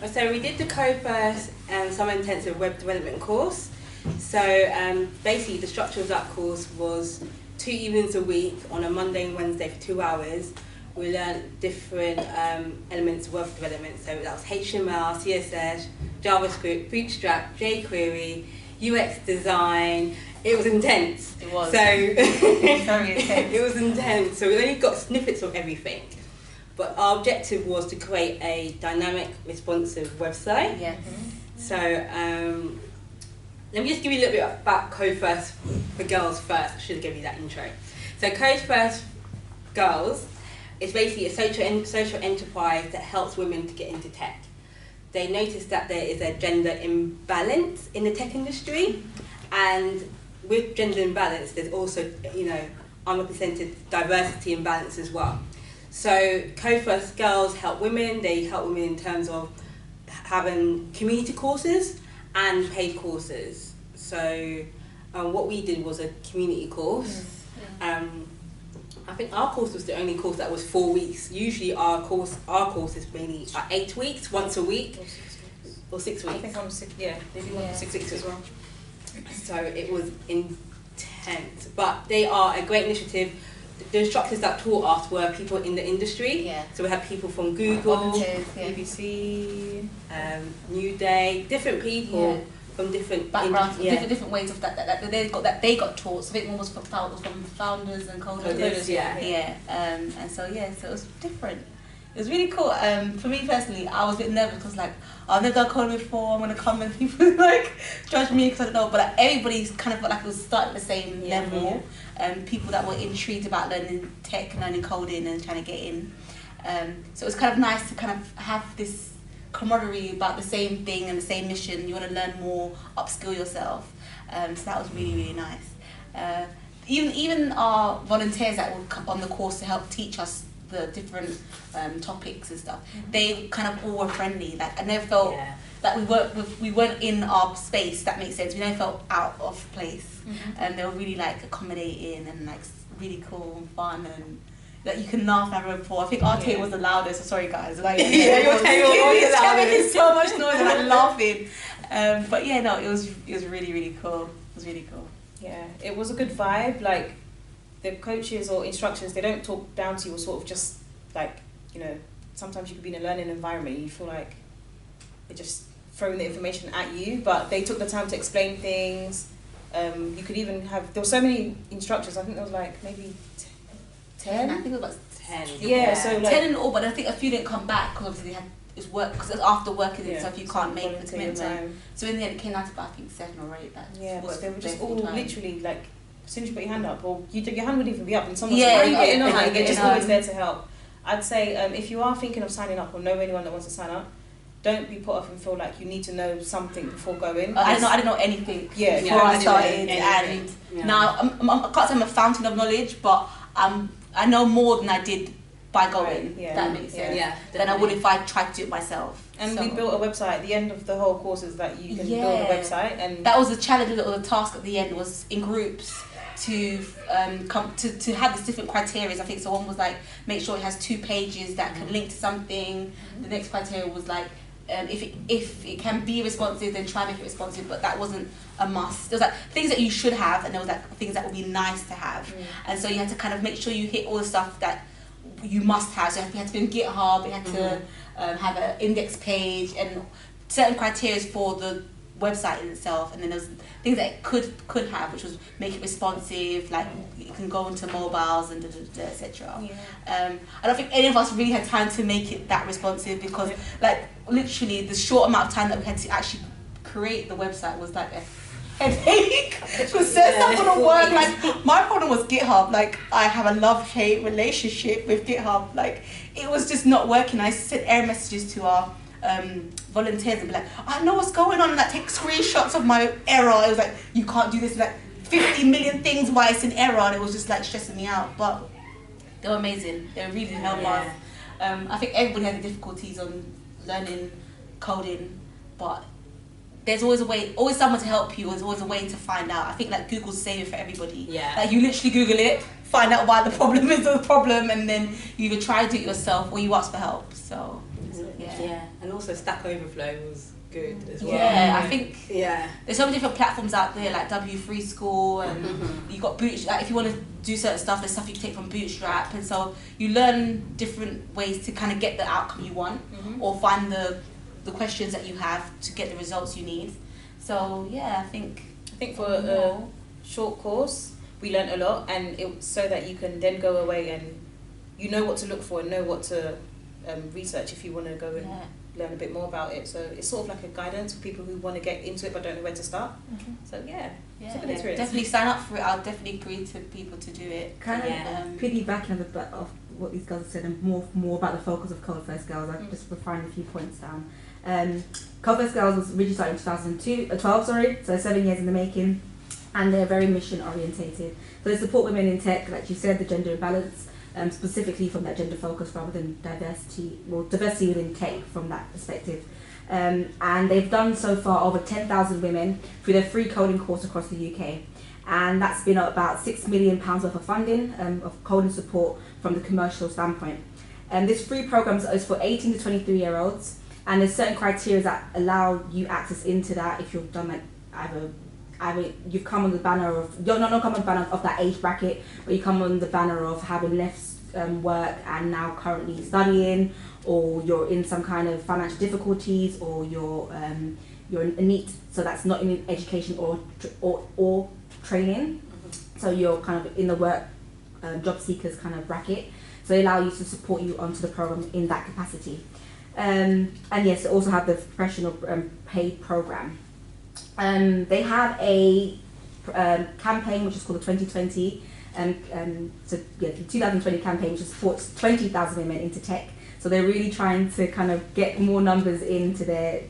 So we did the co-first summer intensive web development course. So basically the structure of that course was 2 evenings a week on a Monday and Wednesday for 2 hours. We learned different elements of web development. So that was HTML, CSS, JavaScript, Bootstrap, jQuery, UX design. It was intense. It was. So very intense. It was intense. So we only got snippets of everything. But our objective was to create a dynamic, responsive website. Yes. So let me just give you a little bit about Code First for Girls first. I should have given you that intro. So Code First Girls is basically a social enterprise that helps women to get into tech. They noticed that there is a gender imbalance in the tech industry, and with gender imbalance, there's also, unrepresented diversity imbalance as well. So Code First Girls help women. They help women in terms of having community courses and paid courses. So what we did was a community course. I think our course was the only course that was 4 weeks. Usually our course is mainly 8 weeks, once a week, or 6 weeks. I think I'm 6. Yeah, they do 1 for 6 weeks as well. So it was intense, but they are a great initiative. The instructors that taught us were people in the industry. Yeah. So we had people from Google, BBC, New Day, different people from different backgrounds, different ways of that they got taught. So I think one was from founders and coders. And so it was different. It was really cool. For me personally, I was a bit nervous because I've never done coding before. I'm gonna come and people judge me because I don't know. But everybody's kind of felt like it was starting at the same level. People that were intrigued about learning tech, learning coding, and trying to get in. So it was kind of nice to kind of have this camaraderie about the same thing and the same mission. You want to learn more, upskill yourself. So that was really, really nice. Even our volunteers that were on the course to help teach us the different topics and stuff, they kind of all were friendly. I never felt that we weren't in our space. That makes sense. We never felt out of place, and they were really accommodating and really cool and fun, and that you can laugh at everyone for. I think our tape was the loudest. So sorry guys. Your tape was the loudest. Making so much noise and I'm laughing. But it was really, really cool. It was really cool. Yeah, it was a good vibe. The coaches or instructors, they don't talk down to you or sort of just sometimes you could be in a learning environment and you feel like they're just throwing the information at you, but they took the time to explain things. You could even there were so many instructors. I think there was maybe 10. I think it was about 10. Yeah, so 10 in all, but I think a few didn't come back because obviously they had it's work because it's after working and stuff. You can't make the commitment. So in the end, it came out to about I think 7 or 8. But they were just all literally as soon as you put your hand up, or your hand would even be up, and someone's how are you getting on? They're just always there to help. I'd say if you are thinking of signing up or know anyone that wants to sign up, don't be put off and feel like you need to know something before going. I didn't know anything before I started, and now I can't say I'm a fountain of knowledge, but I know more than I did by going. That makes sense. Than I would if I tried to do it myself. And we built a website at the end of the whole course is that you can build a website, and that was the challenge. The task at the end was in groups to come to have this different criteria. I think so. One was make sure it has 2 pages that can link to something. The next criteria was if it can be responsive, then try to make it responsive, but that wasn't a must. There was things that you should have, and there was things that would be nice to have. And so you had to kind of make sure you hit all the stuff that you must have. So you had to be on GitHub, you had to have an index page and certain criteria for the website in itself, and then there's things that it could have, which was make it responsive, it can go into mobiles and etc. I don't think any of us really had time to make it that responsive because literally the short amount of time that we had to actually create the website was a headache because there's not gonna work. My problem was GitHub. I have a love-hate relationship with GitHub. It was just not working. I sent error messages to our volunteers and be I know what's going on, and take screenshots of my error. It was you can't do this, 50 million things why it's an error, and it was just stressing me out. But they were amazing. They really helped us. I think everybody had the difficulties on learning coding, but there's always a way, always someone to help you. There's always a way to find out. I think Google's the same for everybody. You literally Google it, find out why the problem is the problem, and then you either try to do it yourself or you ask for help. So and also Stack Overflow was good as well. Yeah, I think Yeah. there's so many different platforms out there like W3 School, and you got like if you want to do certain stuff, there's stuff you can take from Bootstrap, and so you learn different ways to kind of get the outcome you want, or find the questions that you have to get the results you need. So yeah, I think for a short course, we learnt a lot, and it so that you can then go away and you know what to look for and know what to research if you want to go and learn a bit more about it. So it's sort of like a guidance for people who want to get into it but don't know where to start. So it's a good experience. Definitely sign up for it. I'll definitely agree to people to do it. Kind of piggybacking on the bit of what these girls have said, and more about the focus of Code First Girls. I've just refined a few points down. Code First Girls was originally started in 2012, so 7 years in the making, and they're very mission orientated. So they support women in tech, like you said, the gender imbalance, specifically from that gender focus rather than diversity within tech from that perspective. And they've done so far over 10,000 women through their free coding course across the UK. And that's been about £6 million worth of funding of coding support from the commercial standpoint. And this free program is for 18 to 23-year-olds, and there's certain criteria that allow you access into that if you've done like either you've come on the banner of, you're not come on the banner of that age bracket, but you come on the banner of having left work and now currently studying, or you're in some kind of financial difficulties, or you're in NEET, so that's not in education or training. So you're kind of in the work job seekers kind of bracket. So they allow you to support you onto the program in that capacity. And yes, they also have the professional paid program. They have a campaign which is called the 2020, the 2020 campaign, which supports 20,000 women into tech. So they're really trying to kind of get more numbers into their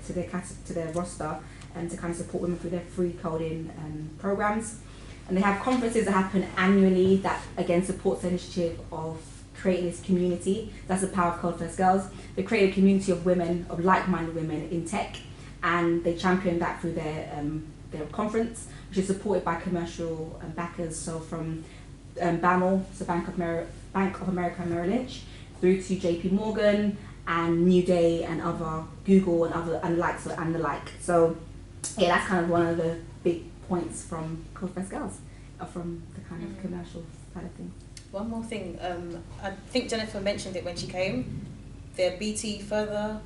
roster and to kind of support women through their free coding programs. And they have conferences that happen annually that again supports the initiative of creating this community. That's the power of Code First Girls. They create a community of women, of like-minded women in tech, and they champion that through their conference, which is supported by commercial backers. So from BAML, so Bank of America Merrill Lynch, through to JP Morgan and New Day and other Google and the like. So yeah, that's kind of one of the big points from Code First Girls, from the kind of commercial side of things. One more thing, I think Jennifer mentioned it when she came. Their BT further.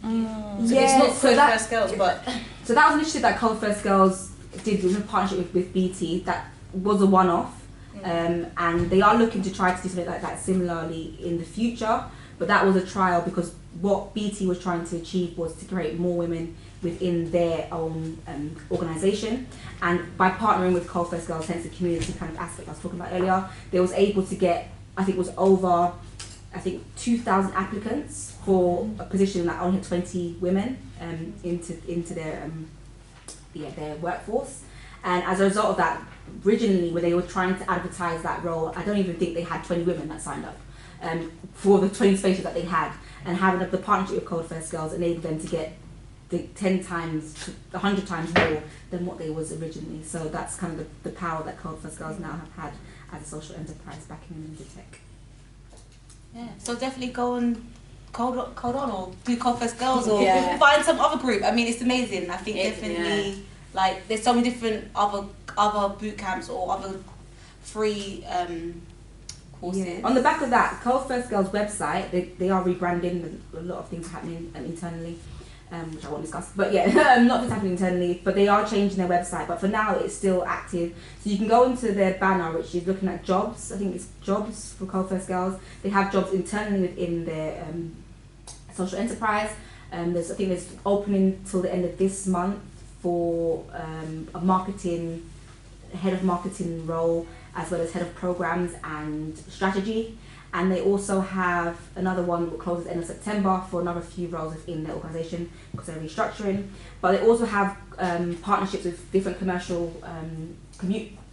So it's not Code First Girls, but so that was an initiative that Code First Girls did in partnership with BT. That was a one-off, and they are looking to try to do something like that similarly in the future. But that was a trial because what BT was trying to achieve was to create more women within their own organisation, and by partnering with Code First Girls, hence the community kind of aspect I was talking about earlier, they was able to get, I think it was over 2,000 applicants for a position that only had 20 women into their workforce. And as a result of that, originally when they were trying to advertise that role, I don't even think they had 20 women that signed up for the 20 spaces that they had. And having the partnership with Code First Girls enabled them to get 10 times, 100 times more than what they was originally. So that's kind of the power that Code First Girls now have had as a social enterprise back in the tech. Yeah, so definitely go and code on or do Code First Girls or find some other group. I mean, it's amazing. I think definitely like there's so many different other boot camps or other free courses. Yeah. On the back of that, Code First Girls website, they are rebranding. A lot of things happening internally, which I won't discuss. But yeah, not just happening internally, but they are changing their website. But for now, it's still active. So you can go into their banner, which is looking at jobs. I think it's jobs for Code First Girls. They have jobs internally within their social enterprise. I think there's opening till the end of this month for a head of marketing role, as well as head of programs and strategy. And they also have another one that closes end of September for another few roles within their organisation because they're restructuring. But they also have partnerships with different commercial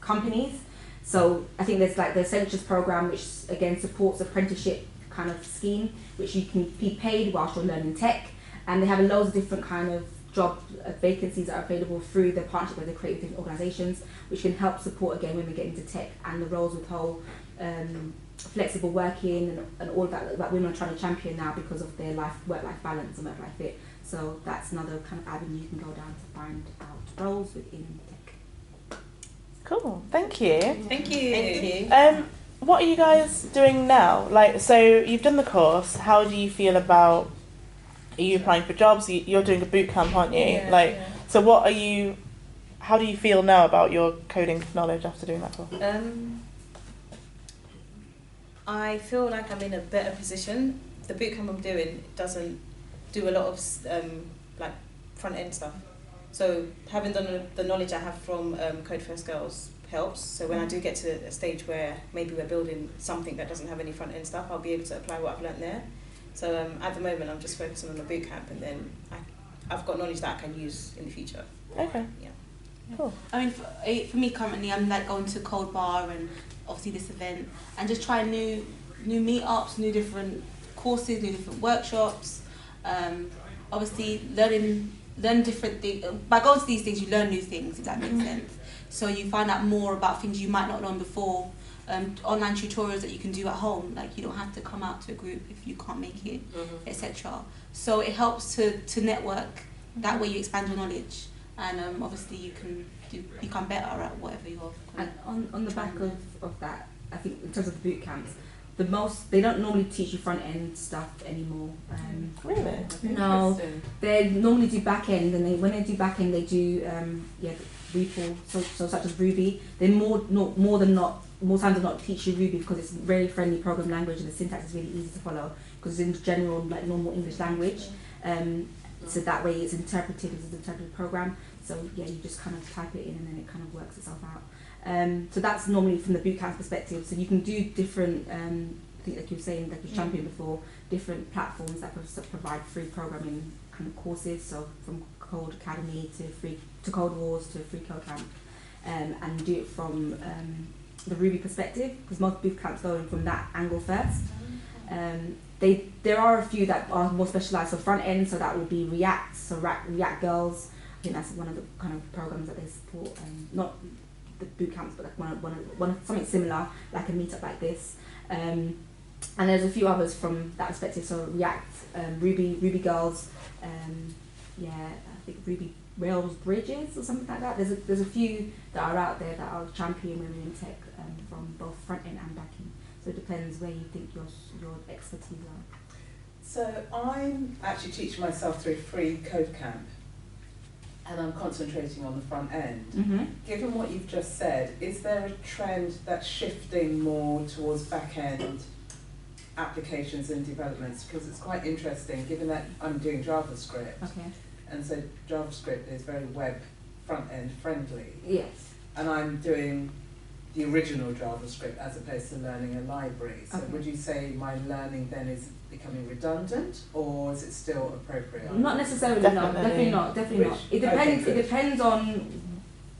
companies. So I think there's like the Essentials program, which again supports apprenticeship kind of scheme, which you can be paid whilst you're learning tech. And they have loads of different kind of job vacancies that are available through their partnership where they create with different organisations, which can help support again women get into tech and the roles with whole flexible working and all that women are trying to champion now because of their work-life balance and work-life fit. So that's another kind of avenue you can go down to find out roles within tech. Cool, thank you. Thank you. Thank you. What are you guys doing now? Like, so you've done the course. How do you feel about? Are you applying for jobs? You're doing a boot camp, aren't you? Yeah. So what are you? How do you feel now about your coding knowledge after doing that course? I feel like I'm in a better position. The bootcamp I'm doing doesn't do a lot of like front end stuff. So having done the knowledge I have from Code First Girls helps. So when I do get to a stage where maybe we're building something that doesn't have any front end stuff, I'll be able to apply what I've learnt there. So at the moment I'm just focusing on the bootcamp, and then I've got knowledge that I can use in the future. Okay. Yeah. Cool. I mean, for me currently, I'm like going to Cold Bar and obviously this event, and just trying new meetups, new different courses, new different workshops. Obviously, learn different things. By going to these things, you learn new things, if that makes sense. So you find out more about things you might not know before. Online tutorials that you can do at home, like you don't have to come out to a group if you can't make it, etc. So it helps to network. That way you expand your knowledge, and obviously you can become better at whatever you're. And on the back of that, I think in terms of the boot camps, they don't normally teach you front end stuff anymore. Really? No, they normally do back end, and when they do back end, they do REPL, so such as Ruby. They more times than not teach you Ruby because it's a very friendly program language and the syntax is really easy to follow because it's in general like normal English language. So that way it's interpreted as an interpreted program. So yeah, you just kind of type it in and then it kind of works itself out. So that's normally from the bootcamp perspective. So you can do different, I think like you were saying, like you championed before, different platforms that provide free programming kind of courses. So from Code Academy to Code Wars to Free Code Camp, and do it from the Ruby perspective because most bootcamps go in from that angle first. There are a few that are more specialised for front end, so that would be React, so React Girls. I think that's one of the kind of programs that they support. Not the boot camps, but like one of something similar, like a meetup like this. And there's a few others from that perspective. So React, Ruby Girls, I think Ruby Rails Bridges or something like that. There's a few that are out there that are champion women in tech from both front end and back end. So it depends where you think your expertise are. So I'm actually teaching myself through Free Code Camp, and I'm concentrating on the front end. Mm-hmm. Given what you've just said, is there a trend that's shifting more towards back end applications and developments? Because it's quite interesting, given that I'm doing JavaScript, Okay. and so JavaScript is very web front end friendly. Yes. And I'm doing the original JavaScript as opposed to learning a library. So Okay. would you say my learning then is becoming redundant, or is it still appropriate? Not necessarily. Definitely. No, definitely not. It depends. Okay, it depends on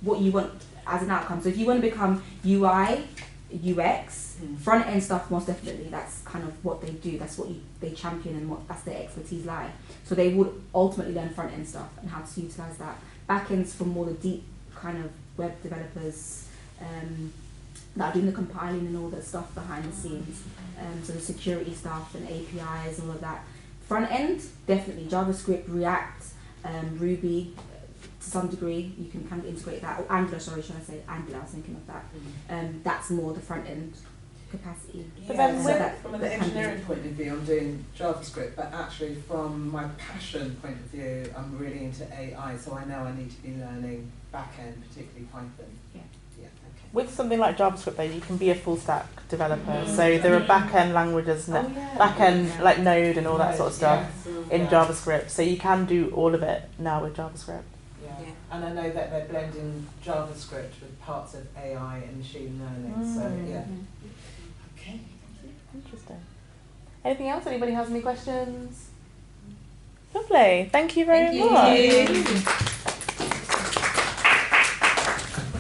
what you want as an outcome. So if you want to become UI, UX, front end stuff, most definitely. That's kind of what they do. That's what they champion and that's their expertise lie. So they would ultimately learn front end stuff and how to utilize that. Back ends for more the deep kind of web developers. That are doing the compiling and all that stuff behind the scenes, so the security stuff and APIs and all of that. Front end, definitely JavaScript, React, Ruby, to some degree you can kind of integrate that. Or Angular, sorry, should I say Angular? I was thinking of that. That's more the front end capacity. But then from an engineering point of view, I'm doing JavaScript, but actually from my passion point of view, I'm really into AI, so I know I need to be learning back end, particularly Python. Yeah. With something like JavaScript, though, you can be a full stack developer. So there are back end languages, back end like Node and all that sort of stuff in JavaScript. So you can do all of it now with JavaScript. Yeah. And I know that they're blending JavaScript with parts of AI and machine learning. So yeah. Okay. Interesting. Anything else? Anybody has any questions? Lovely. Thank you very much. Thank you.